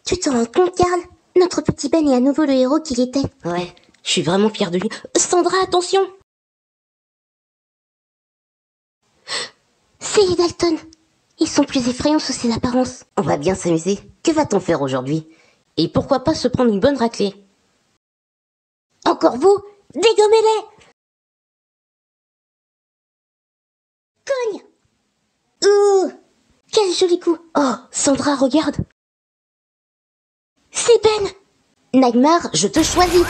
Tu te rends compte, Karl? Notre petit Ben est à nouveau le héros qu'il était. Ouais, je suis vraiment fière de lui. Sandra, attention! C'est les Dalton. Ils sont plus effrayants sous ces apparences. On va bien s'amuser. Que va-t-on faire aujourd'hui? Et pourquoi pas se prendre une bonne raclée? Encore vous? Dégommez-les! Cogne! Ouh! Quel joli coup! Oh, Sandra, regarde! C'est Ben! Nagmar, je te choisis!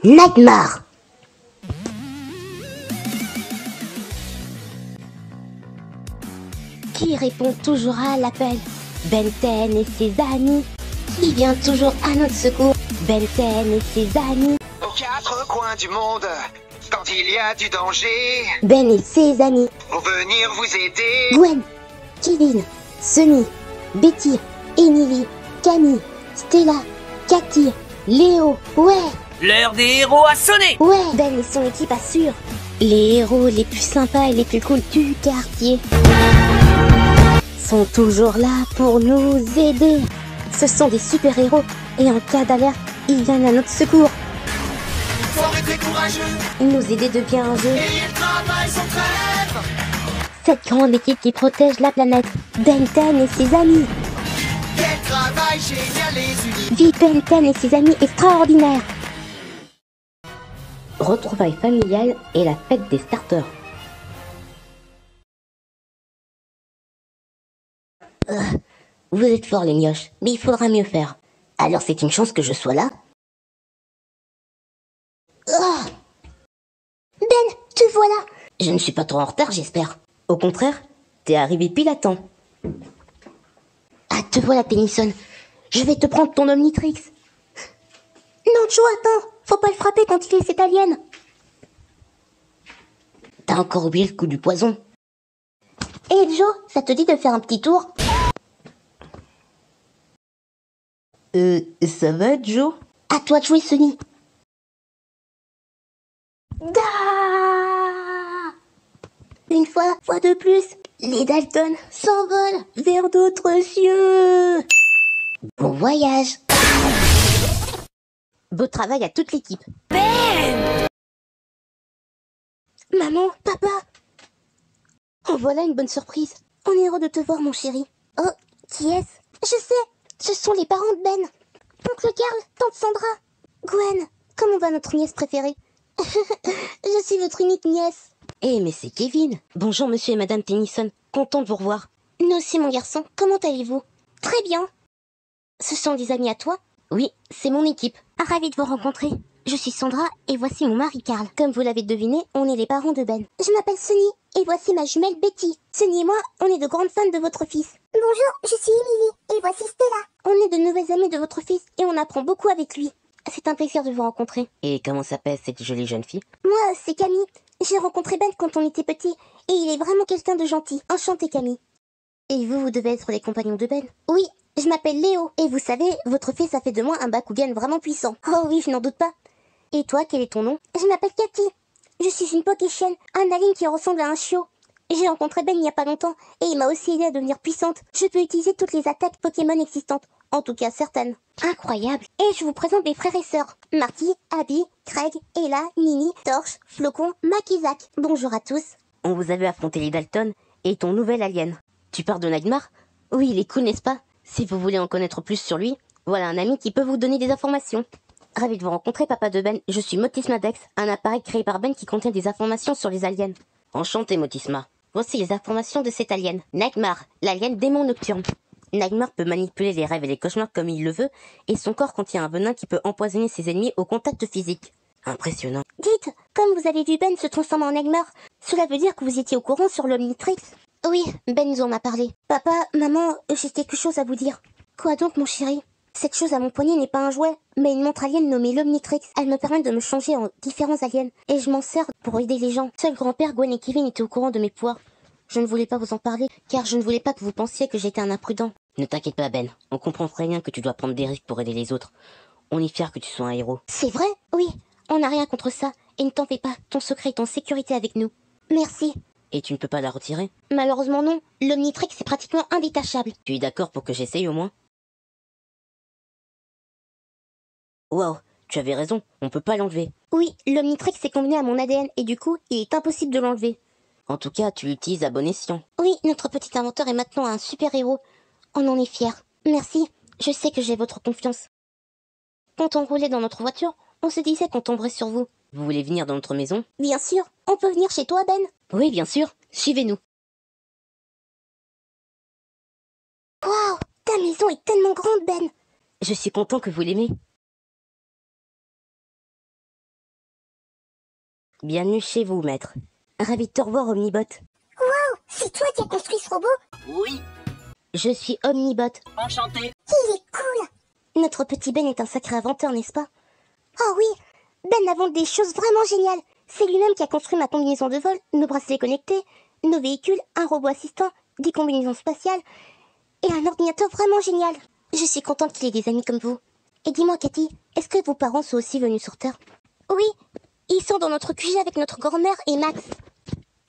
Nagmar! Qui répond toujours à l'appel? Ben 10 et ses amis. Qui vient toujours à notre secours? Ben 10 et ses amis. Aux quatre coins du monde, quand il y a du danger, Ben et ses amis. pour venir vous aider. Gwen, Kevin, Sunny, Betty, Emily, Camille, Stella, Cathy, Léo. Ouais, L'heure des héros a sonné! ouais. Ben et son équipe assurent les héros les plus sympas et les plus cools du quartier sont toujours là pour nous aider. Ce sont des super-héros et en cas d'alerte, ils viennent à notre secours. Fort et très courageux, Ils nous aident de bien jeu. et ils travaillent sans trêve! Cette grande équipe qui protège la planète. Ben 10 et ses amis. Quel travail génial les unis! Vie Ben 10 et ses amis extraordinaires. Retrouvailles familiales et la fête des starters. Vous êtes forts les mioches, mais il faudra mieux faire. Alors c'est une chance que je sois là. Ben, te voilà. Je ne suis pas trop en retard, j'espère. Au contraire, t'es arrivé pile à temps. Ah, te voilà, Tennyson. Je vais te prendre ton Omnitrix. Non, Joe, attends. Faut pas le frapper quand il est cet alien. T'as encore oublié le coup du poison. Hé, Joe, ça te dit de faire un petit tour? Ça va, Joe? À toi de jouer, Sunny. Une fois de plus, les Dalton s'envolent vers d'autres cieux. Bon voyage. Beau travail à toute l'équipe. Maman, papa. Oh, voilà une bonne surprise. On est heureux de te voir, mon chéri. Oh, qui est-ce? Je sais, ce sont les parents de Ben. Oncle Karl, tante Sandra. Gwen, comment va notre nièce préférée? Je suis votre unique nièce. Eh, mais c'est Kevin. Bonjour, monsieur et madame Tennyson. Content de vous revoir. Nous aussi, mon garçon, comment allez-vous? Très bien. Ce sont des amis à toi? Oui, c'est mon équipe. Ravi de vous rencontrer. Je suis Sandra et voici mon mari Karl. Comme vous l'avez deviné, on est les parents de Ben. Je m'appelle Sunny et voici ma jumelle Betty. Sunny et moi, on est de grandes fans de votre fils. Bonjour, je suis Emily et voici Stella. On est de nouvelles amies de votre fils et on apprend beaucoup avec lui. C'est un plaisir de vous rencontrer. Et comment s'appelle cette jolie jeune fille? Moi, c'est Camille. J'ai rencontré Ben quand on était petit et il est vraiment quelqu'un de gentil. Enchanté, Camille. Et vous, vous devez être les compagnons de Ben? Oui, je m'appelle Léo. Et vous savez, votre fils a fait de moi un Bakugan vraiment puissant. Oh oui, je n'en doute pas. Et toi, quel est ton nom? Je m'appelle Cathy. Je suis une Pokéchienne, un alien qui ressemble à un chiot. J'ai rencontré Ben il n'y a pas longtemps et il m'a aussi aidé à devenir puissante. Je peux utiliser toutes les attaques Pokémon existantes. En tout cas, certaines. Incroyable. Et je vous présente mes frères et sœurs. Marty, Abby, Craig, Ella, Nini, Torche, Flocon, Mac et Zach. Bonjour à tous. On vous a vu affronter les Dalton et ton nouvel alien. Tu parles de Nagmar? Oui, il est cool, n'est-ce pas? Si vous voulez en connaître plus sur lui, voilà un ami qui peut vous donner des informations. Ravi de vous rencontrer, papa de Ben. Je suis Motisma Dex, un appareil créé par Ben qui contient des informations sur les aliens. Enchanté, Motisma. Voici les informations de cet alien. Nagmar, l'alien démon nocturne. Nagmar peut manipuler les rêves et les cauchemars comme il le veut, et son corps contient un venin qui peut empoisonner ses ennemis au contact physique. Impressionnant. Dites, comme vous avez vu Ben se transformer en Nagmar, cela veut dire que vous étiez au courant sur l'Omnitrix? Oui, Ben nous en a parlé. Papa, maman, j'ai quelque chose à vous dire. Quoi donc, mon chéri? Cette chose à mon poignet n'est pas un jouet, mais une montre alien nommée l'Omnitrix. Elle me permet de me changer en différents aliens, et je m'en sers pour aider les gens. Seul grand-père, Gwen et Kevin étaient au courant de mes pouvoirs. Je ne voulais pas vous en parler, car je ne voulais pas que vous pensiez que j'étais un imprudent. Ne t'inquiète pas, Ben. On comprend très bien que tu dois prendre des risques pour aider les autres. On est fiers que tu sois un héros. C'est vrai? Oui, on n'a rien contre ça. Et ne t'en fais pas, ton secret est en sécurité avec nous. Merci. Et tu ne peux pas la retirer? Malheureusement non, l'Omnitrix est pratiquement indétachable. Tu es d'accord pour que j'essaye au moins? Wow, tu avais raison, on peut pas l'enlever. Oui, l'Omnitrix est combiné à mon ADN et du coup, il est impossible de l'enlever. En tout cas, tu l'utilises à bon escient. Oui, notre petit inventeur est maintenant un super-héros. On en est fiers. Merci, je sais que j'ai votre confiance. Quand on roulait dans notre voiture, on se disait qu'on tomberait sur vous. Vous voulez venir dans notre maison? Bien sûr, on peut venir chez toi, Ben. Oui, bien sûr, suivez-nous. Waouh, ta maison est tellement grande, Ben. Je suis content que vous l'aimez. Bienvenue chez vous, maître. Ravi de te revoir, Omnibot. C'est toi qui as construit ce robot? Oui, Je suis Omnibot. enchanté. Il est cool. Notre petit Ben est un sacré inventeur, n'est-ce pas? Oh oui, Ben invente des choses vraiment géniales. C'est lui-même qui a construit ma combinaison de vol, nos bracelets connectés, nos véhicules, un robot assistant, des combinaisons spatiales et un ordinateur vraiment génial. Je suis contente qu'il ait des amis comme vous. Et dis-moi, Cathy, est-ce que vos parents sont aussi venus sur Terre? Oui, ils sont dans notre QG avec notre grand-mère et Max.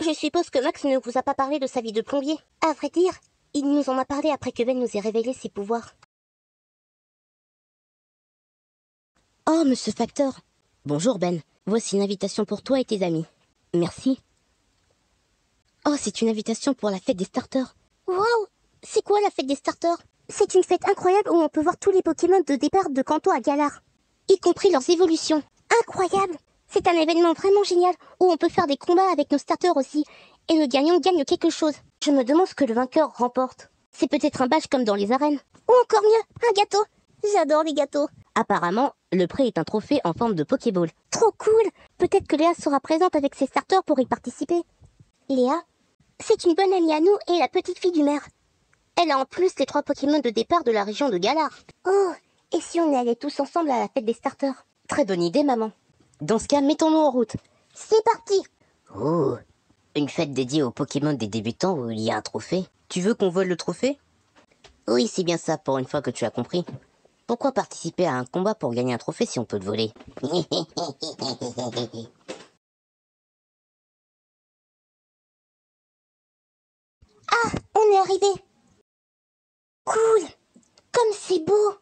Je suppose que Max ne vous a pas parlé de sa vie de plombier. À vrai dire, il nous en a parlé après que Ben nous ait révélé ses pouvoirs. Oh, monsieur Factor. Bonjour, Ben. Voici une invitation pour toi et tes amis. Merci. Oh, c'est une invitation pour la fête des starters. Waouh! C'est quoi la fête des starters? C'est une fête incroyable où on peut voir tous les Pokémon de départ de Kanto à Galar, y compris leurs évolutions. Incroyable! C'est un événement vraiment génial où on peut faire des combats avec nos starters aussi, et le gagnant gagne quelque chose. Je me demande ce que le vainqueur remporte. C'est peut-être un badge comme dans les arènes. Ou encore mieux, un gâteau. J'adore les gâteaux. Apparemment, le prix est un trophée en forme de Pokéball. Trop cool! Peut-être que Léa sera présente avec ses starters pour y participer. Léa, c'est une bonne amie à nous et la petite fille du maire. Elle a en plus les 3 Pokémon de départ de la région de Galar. Oh, et si on allait tous ensemble à la fête des starters? Très bonne idée, maman. Dans ce cas, mettons-nous en route. C'est parti! Oh, une fête dédiée aux Pokémon des débutants où il y a un trophée. Tu veux qu'on vole le trophée? Oui, c'est bien ça, pour une fois que tu as compris. Pourquoi participer à un combat pour gagner un trophée si on peut le voler? On est arrivé! Cool! Comme c'est beau!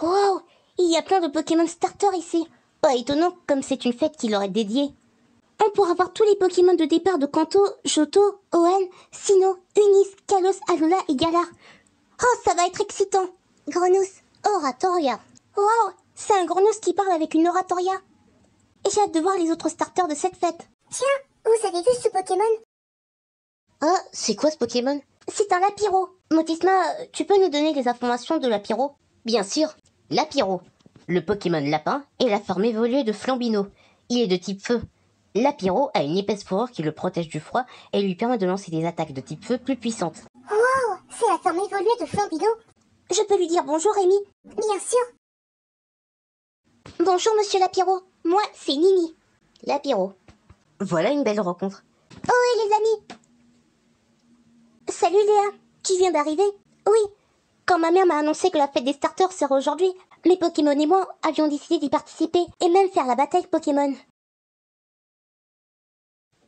Wow! Il y a plein de Pokémon starters ici. Pas étonnant comme c'est une fête qui leur est dédiée. On pourra voir tous les Pokémon de départ de Kanto, Johto, Hoenn, Sinnoh, Unis, Kalos, Alola et Galar. Oh, ça va être excitant! Grenousse, Oratoria. Wow! C'est un Grenousse qui parle avec une Oratoria. Et j'ai hâte de voir les autres starters de cette fête. Tiens, vous avez vu ce Pokémon? Ah, c'est quoi ce Pokémon? C'est un Lapiro. Motisma, tu peux nous donner des informations de Lapiro? Bien sûr, Lapiro. Le Pokémon lapin est la forme évoluée de Flambino. Il est de type feu. Lapiro a une épaisse fourrure qui le protège du froid et lui permet de lancer des attaques de type feu plus puissantes. Wow! C'est la forme évoluée de Flambino. Je peux lui dire bonjour, Amy? Bien sûr. Bonjour, monsieur Lapiro. Moi, c'est Nini. Lapiro. Voilà une belle rencontre. Oh, et les amis! Salut Léa, tu viens d'arriver? Oui. Quand ma mère m'a annoncé que la fête des starters serait aujourd'hui, mes Pokémon et moi avions décidé d'y participer et même faire la bataille Pokémon.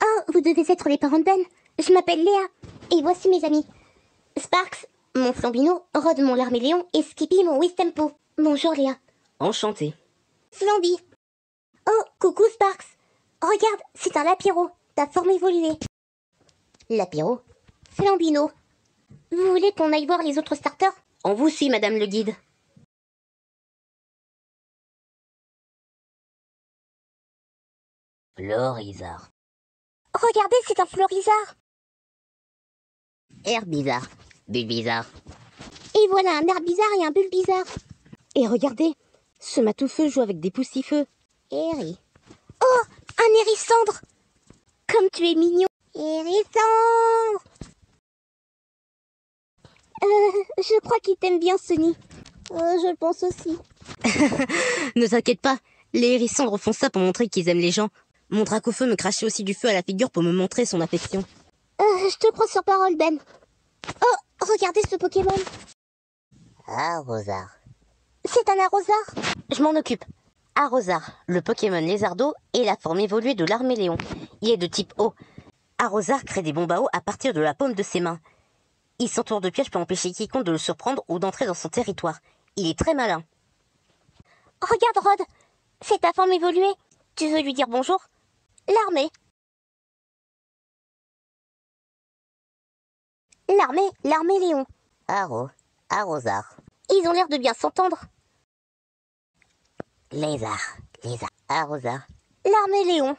Oh, vous devez être les parents de Ben. Je m'appelle Léa et voici mes amis. Sparks, mon Flambino, Rod, mon Larméléon et Skippy, mon Wistempo. Bonjour Léa. Enchanté. Flamby. Oh, coucou Sparks. Regarde, c'est un Lapiro, ta forme évoluée. Lapiro. Flambino. Vous voulez qu'on aille voir les autres starters? On vous suit, madame le guide. Florizard. Regardez, c'est un Florizard. Herbizarre. Bulbizarre. Et voilà un Herbizarre et un Bulbizarre. Et regardez, ce matoufeu joue avec des poussifeux. Héri. Oh, un Hérissandre. Comme tu es mignon. Hérissandre. Je crois qu'il t'aime bien, Sonny. Je le pense aussi. Ne t'inquiète pas, les hérissandres font ça pour montrer qu'ils aiment les gens. Mon Dracofeu me crachait aussi du feu à la figure pour me montrer son affection. Je te crois sur parole, Ben. Oh, regardez ce Pokémon. Arrosard. C'est un Arrosard. Je m'en occupe. Arrosar, le Pokémon lézardo est la forme évoluée de l'Arméléon. Il est de type eau. Arrosar crée des bombes à eau à partir de la paume de ses mains. Il s'entoure de pièges pour empêcher quiconque de le surprendre ou d'entrer dans son territoire. Il est très malin. Regarde, Rod. C'est ta forme évoluée. Tu veux lui dire bonjour? L'armée. L'armée Léon. Arrosar. Ils ont l'air de bien s'entendre. Lézard, Arrosar. L'armée Léon.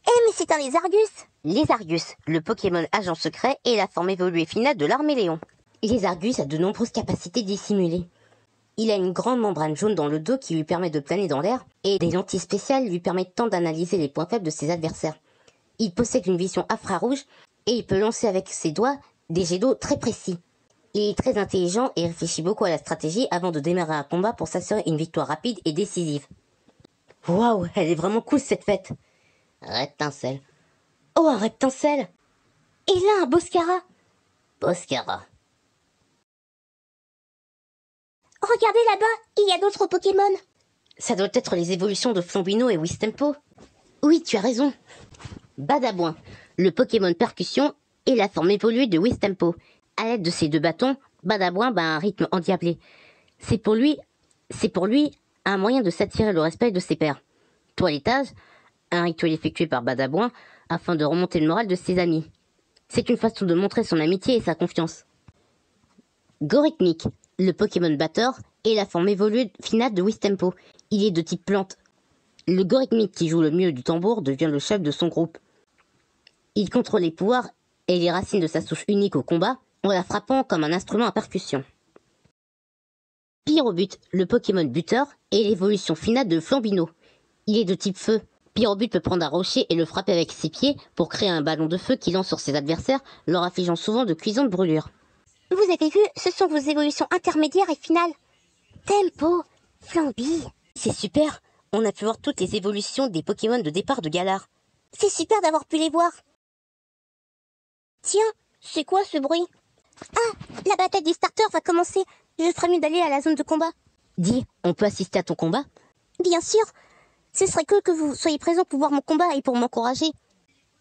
Eh, mais c'est un Lézargus. Lézargus, le Pokémon agent secret est la forme évoluée finale de l'Arméléon. Lézargus a de nombreuses capacités dissimulées. Il a une grande membrane jaune dans le dos qui lui permet de planer dans l'air, et des lentilles spéciales lui permettent d'analyser les points faibles de ses adversaires. Il possède une vision infrarouge, et il peut lancer avec ses doigts des jets d'eau très précis. Il est très intelligent et réfléchit beaucoup à la stratégie avant de démarrer un combat pour s'assurer une victoire rapide et décisive. Waouh, elle est vraiment cool cette fête. Reptincelle. Oh, un Reptincelle. Et là, un Boscara. Boscara. Regardez là-bas, il y a d'autres Pokémon. Ça doit être les évolutions de Flambino et Wistempo. Oui, tu as raison. Badabouin, le Pokémon percussion est la forme évoluée de Wistempo. À l'aide de ses deux bâtons, Badabouin bat un rythme endiablé. C'est pour lui un moyen de s'attirer le respect de ses pairs. Toilettage, un rituel effectué par Badabouin afin de remonter le moral de ses amis. C'est une façon de montrer son amitié et sa confiance. Goryknick, le Pokémon batteur, est la forme évoluée finale de Wistempo. Il est de type plante. Le Goryknick qui joue le mieux du tambour devient le chef de son groupe. Il contrôle les pouvoirs et les racines de sa souche unique au combat en la frappant comme un instrument à percussion. Pyrobut, le Pokémon buteur, est l'évolution finale de Flambino. Il est de type feu. Pyrobut peut prendre un rocher et le frapper avec ses pieds pour créer un ballon de feu qu'il lance sur ses adversaires, leur affligeant souvent de cuisantes brûlures. Vous avez vu, ce sont vos évolutions intermédiaires et finales. Tempo, Flamby. C'est super, on a pu voir toutes les évolutions des Pokémon de départ de Galar. C'est super d'avoir pu les voir. Tiens, c'est quoi ce bruit? Ah, la bataille des starters va commencer. Je ferais mieux d'aller à la zone de combat. Dis, on peut assister à ton combat? Bien sûr. Ce serait cool que vous soyez présents pour voir mon combat et pour m'encourager.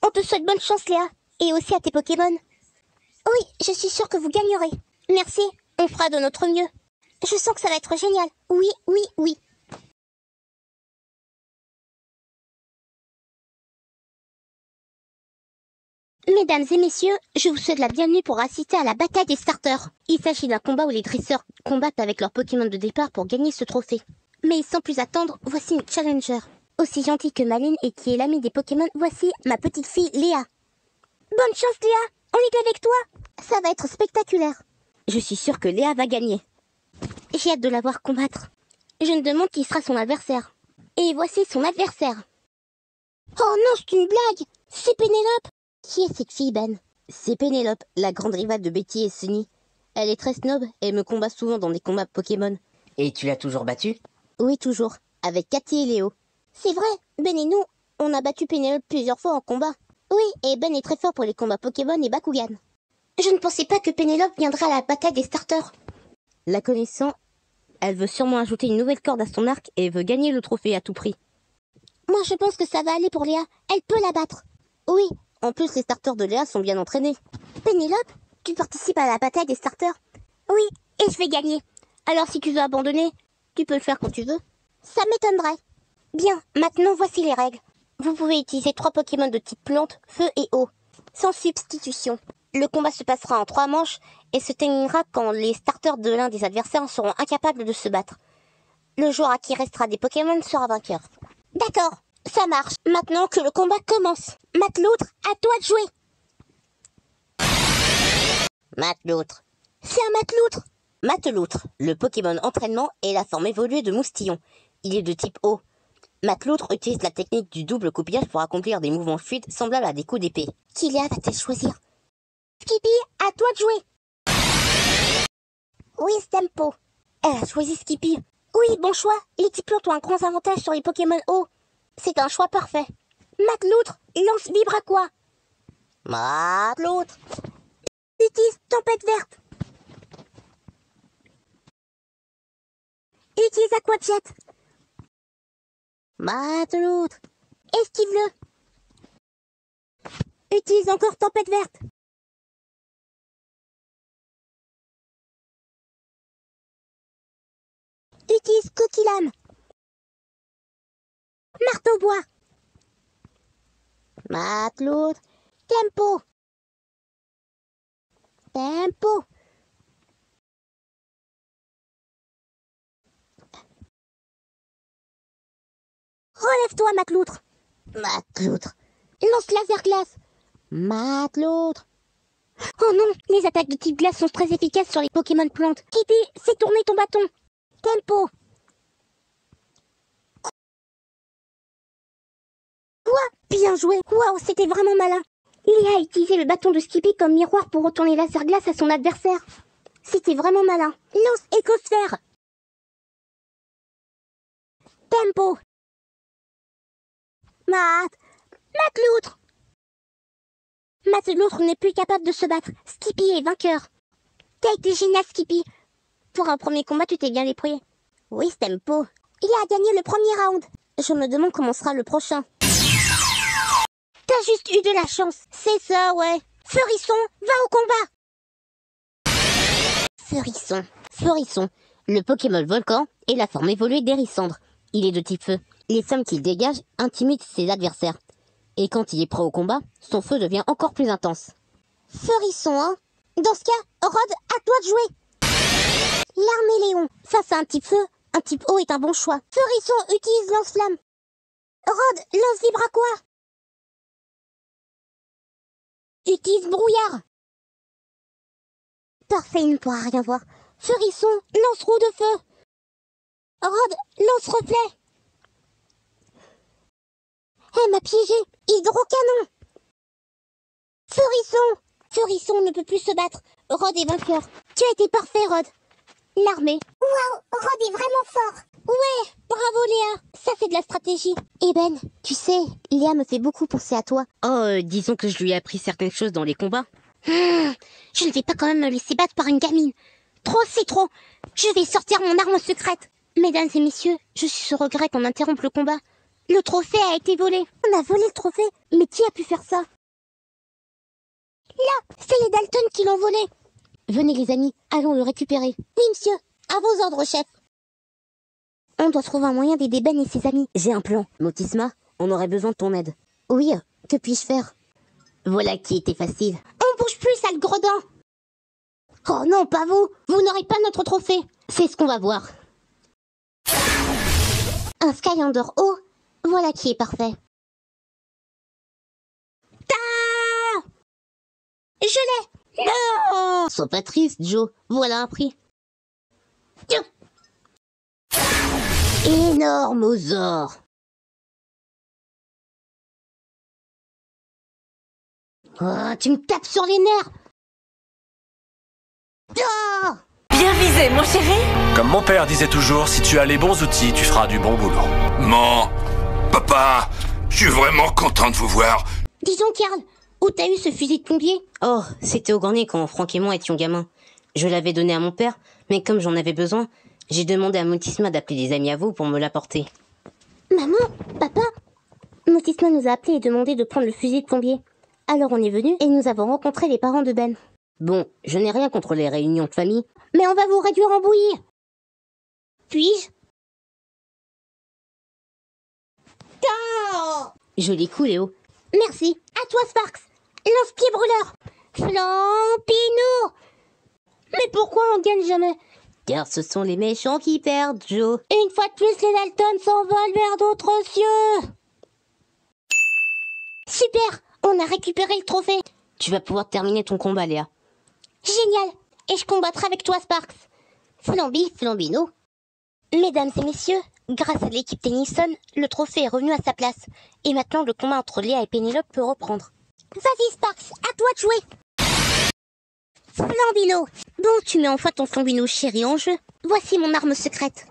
On te souhaite bonne chance, Léa. Et aussi à tes Pokémon. Oui, je suis sûre que vous gagnerez. Merci, on fera de notre mieux. Je sens que ça va être génial. Oui, oui, oui. Mesdames et messieurs, je vous souhaite la bienvenue pour assister à la bataille des starters. Il s'agit d'un combat où les dresseurs combattent avec leurs Pokémon de départ pour gagner ce trophée. Mais sans plus attendre, voici une challenger. Aussi gentille que Maline et qui est l'amie des Pokémon, voici ma petite fille Léa. Bonne chance Léa, on est avec toi. Ça va être spectaculaire. Je suis sûre que Léa va gagner. J'ai hâte de la voir combattre. Je me demande qui sera son adversaire. Et voici son adversaire. Oh non, c'est une blague. C'est Pénélope. Qui est cette fille, Ben? C'est Pénélope, la grande rivale de Betty et Sunny. Elle est très snob et me combat souvent dans des combats Pokémon. Et tu l'as toujours battue? Oui, toujours. Avec Cathy et Léo. C'est vrai, Ben et nous, on a battu Pénélope plusieurs fois en combat. Oui, et Ben est très fort pour les combats Pokémon et Bakugan. Je ne pensais pas que Pénélope viendrait à la bataille des starters. La connaissant, elle veut sûrement ajouter une nouvelle corde à son arc et veut gagner le trophée à tout prix. Moi, je pense que ça va aller pour Léa. Elle peut la battre. Oui, en plus les starters de Léa sont bien entraînés. Pénélope, tu participes à la bataille des starters? Oui, et je vais gagner. Alors si tu veux abandonner, tu peux le faire quand tu veux. Ça m'étonnerait. Bien, maintenant voici les règles. Vous pouvez utiliser 3 Pokémon de type plante, feu et eau, sans substitution. Le combat se passera en 3 manches et se terminera quand les starters de l'un des adversaires seront incapables de se battre. Le joueur à qui restera des Pokémon sera vainqueur. D'accord, ça marche. Maintenant que le combat commence. Mateloutre, à toi de jouer. Mateloutre. C'est un Mateloutre. Mateloutre, le Pokémon entraînement est la forme évoluée de Moustillon. Il est de type eau. Mateloutre utilise la technique du double coupillage pour accomplir des mouvements fluides semblables à des coups d'épée. Qui Léa va-t-elle choisir? Skippy, à toi de jouer. Oui, Tempo. Elle a choisi Skippy. Oui, bon choix. Les types plantes ont un grand avantage sur les Pokémon eau. C'est un choix parfait. Mateloutre, lance Vibraqua. Mateloutre. Utilise Tempête verte. Utilise Aqua Jet. Mate l'autre. Esquive-le. Utilise encore tempête verte. Utilise coquille-lame. Marteau bois. Mate l'autre. Tempo. Tempo. Relève-toi, mate l'autre. Mate l'autre. Lance laser glace. Mate l'autre. Oh non, les attaques de type glace sont très efficaces sur les Pokémon plantes. Kitty, fais tourner ton bâton. Tempo. Quoi? Bien joué. Waouh, c'était vraiment malin. Il a utilisé le bâton de Skippy comme miroir pour retourner laser glace à son adversaire. C'était vraiment malin. Lance écosphère. Tempo. Mate l'autre. Mate l'autre n'est plus capable de se battre. Skippy est vainqueur. T'as été génial, Skippy. Pour un premier combat, tu t'es bien débrouillé. Oui, Tempo. Il a gagné le premier round. Je me demande comment sera le prochain. T'as juste eu de la chance. C'est ça, ouais. Furisson, va au combat. Furisson, le Pokémon Volcan est la forme évoluée d'Hérisandre. Il est de type feu. Les flammes qu'il dégage intimident ses adversaires. Et quand il est prêt au combat, son feu devient encore plus intense. Furisson, hein. Dans ce cas, Rod, à toi de jouer. L'Arméléon. Face à un type feu, un type eau est un bon choix. Furisson utilise lance-flamme. Rod, lance vibraquois. Utilise brouillard. Parfait, il ne pourra rien voir. Furisson, lance roue de feu. Rod, lance reflet. Elle m'a piégé. Hydrocanon. Furisson ne peut plus se battre. Rod est vainqueur. Tu as été parfait, Rod. L'armée. Waouh, Rod est vraiment fort. Ouais, bravo Léa. Ça c'est de la stratégie. Et Ben, tu sais, Léa me fait beaucoup penser à toi. Oh, disons que je lui ai appris certaines choses dans les combats. Je ne vais pas quand même me laisser battre par une gamine. Trop, c'est trop. Je vais sortir mon arme secrète. Mesdames et messieurs, je suis sur regret qu'on interrompe le combat. Le trophée a été volé. On a volé le trophée. Mais qui a pu faire ça? Là, c'est les Dalton qui l'ont volé. Venez les amis, allons le récupérer. Oui monsieur, à vos ordres chef. On doit trouver un moyen d'aider Ben et ses amis. J'ai un plan. Motisma, on aurait besoin de ton aide. Oui, que puis-je faire? Voilà qui était facile. On bouge plus, sale gredin. Oh non, pas vous. Vous n'aurez pas notre trophée. C'est ce qu'on va voir. Un Skylander haut. Voilà qui est parfait. Je l'ai. Non. Sois pas triste, Joe. Voilà un prix. Énormosaure. Oh, tu me tapes sur les nerfs. Oh. Bien visé, mon chéri. Comme mon père disait toujours, si tu as les bons outils, tu feras du bon boulot. Maman, papa, je suis vraiment content de vous voir. Dis donc, Karl, où t'as eu ce fusil de pompier? Oh, c'était au grenier quand Franck et moi étions gamins. Je l'avais donné à mon père, mais comme j'en avais besoin, j'ai demandé à Motisma d'appeler des amis à vous pour me l'apporter. Maman, papa, Motisma nous a appelé et demandé de prendre le fusil de pompier. Alors on est venu et nous avons rencontré les parents de Ben. Bon, je n'ai rien contre les réunions de famille. Mais on va vous réduire en bouillie. Puis-je? Oh. Joli coup, Léo. Merci. À toi, Sparks. Lance-pied brûleur. Flampino. Mais pourquoi on gagne jamais? Car ce sont les méchants qui perdent, Joe. Une fois de plus, les Dalton s'envolent vers d'autres cieux. Super. On a récupéré le trophée. Tu vas pouvoir terminer ton combat, Léa. Génial. Et je combattrai avec toi, Sparks. Flamby, Flambino. Mesdames et messieurs, grâce à l'équipe Tennyson, le trophée est revenu à sa place. Et maintenant, le combat entre Léa et Pénélope peut reprendre. Vas-y, Sparks, à toi de jouer. Flambino. Bon, tu mets enfin ton Flambino chéri en jeu. Voici mon arme secrète.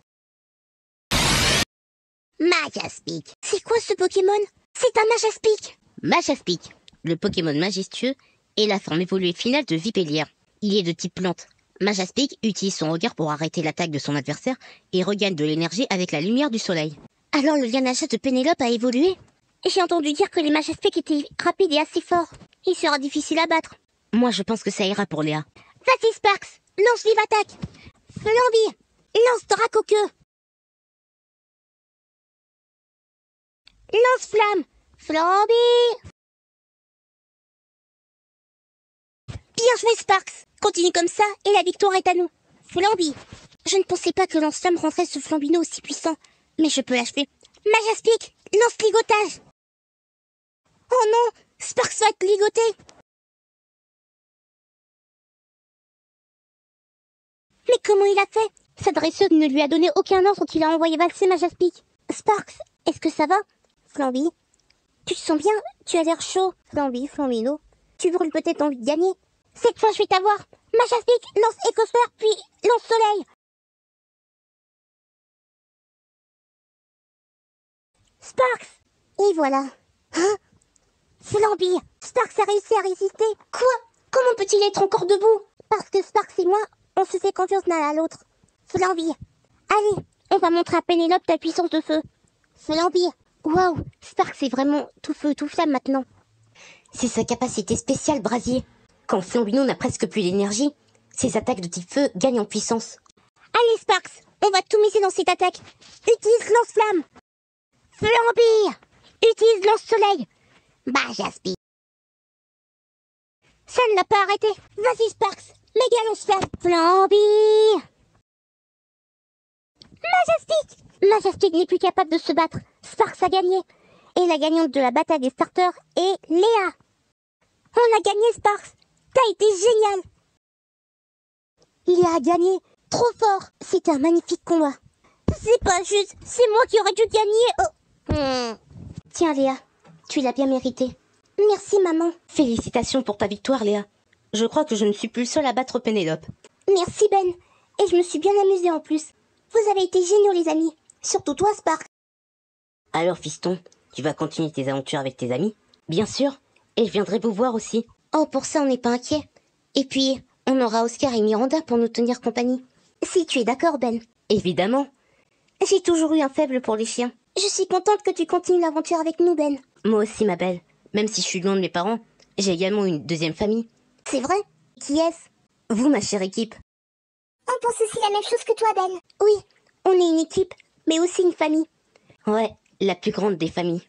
Majaspic. C'est quoi ce Pokémon? C'est un Majaspic. Majaspic, le Pokémon majestueux, est la forme évoluée finale de Vipellière. Il est de type plante. Majaspic utilise son regard pour arrêter l'attaque de son adversaire et regagne de l'énergie avec la lumière du soleil. Alors le lien d'achat de Pénélope a évolué. J'ai entendu dire que les mages aspiques étaient rapides et assez forts. Il sera difficile à battre. Moi, je pense que ça ira pour Léa. Vas-y Sparks, lance Vive Attaque. Flamby, lance Dracoqueux. Lance Flamme, Flamby. Bien joué Sparks. Continue comme ça et la victoire est à nous. Flamby. Je ne pensais pas que Lance-Flamme rendrait ce Flambino aussi puissant. Mais je peux l'achever. Mage Aspic, lance Ligotage. Oh non, Sparks va être ligoté. Mais comment il a fait? Sa dresseuse ne lui a donné aucun ordre qu'il a envoyé valser Mage Aspic. Sparks, est-ce que ça va? Flamby, tu te sens bien? Tu as l'air chaud. Flamby, Flambino, tu brûles peut-être envie de gagner. Cette fois je vais t'avoir. Mage Aspic, lance Écosphère, puis lance Soleil. Sparks. Et voilà. Hein? Flamby, Sparks a réussi à résister. Quoi? Comment peut-il être encore debout? Parce que Sparks et moi, on se fait confiance l'un à l'autre. Flamby. Allez, on va montrer à Pénélope ta puissance de feu. Flamby. Waouh, Sparks est vraiment tout feu, tout flamme maintenant. C'est sa capacité spéciale, Brasier. Quand Flambino n'a presque plus d'énergie, ses attaques de type feu gagnent en puissance. Allez Sparks, on va tout miser dans cette attaque. Utilise lance-flamme. Flamby. Utilise lance-soleil. Mage Aspic. Ça ne l'a pas arrêté. Vas-y Sparks, méga lance-flamme. Flamby. Mage Aspic. Mage Aspic n'est plus capable de se battre. Sparks a gagné. Et la gagnante de la bataille des starters est Léa. On a gagné Sparks. T'as été génial. Léa a gagné. Trop fort. C'était un magnifique combat. C'est pas juste. C'est moi qui aurais dû gagner. Oh. Tiens, Léa, tu l'as bien mérité. Merci maman. Félicitations pour ta victoire, Léa. Je crois que je ne suis plus seule à battre Pénélope. Merci Ben. Et je me suis bien amusée en plus. Vous avez été géniaux les amis. Surtout toi Sparks. Alors, fiston, tu vas continuer tes aventures avec tes amis? Bien sûr. Et je viendrai vous voir aussi. Oh, pour ça on n'est pas inquiet. Et puis, on aura Oscar et Miranda pour nous tenir compagnie. Si tu es d'accord Ben. Évidemment. J'ai toujours eu un faible pour les chiens. Je suis contente que tu continues l'aventure avec nous Ben. Moi aussi, ma belle. Même si je suis loin de mes parents, j'ai également une deuxième famille. C'est vrai? Qui est-ce? Vous, ma chère équipe. On pense aussi la même chose que toi Ben. Oui, on est une équipe, mais aussi une famille. Ouais, la plus grande des familles.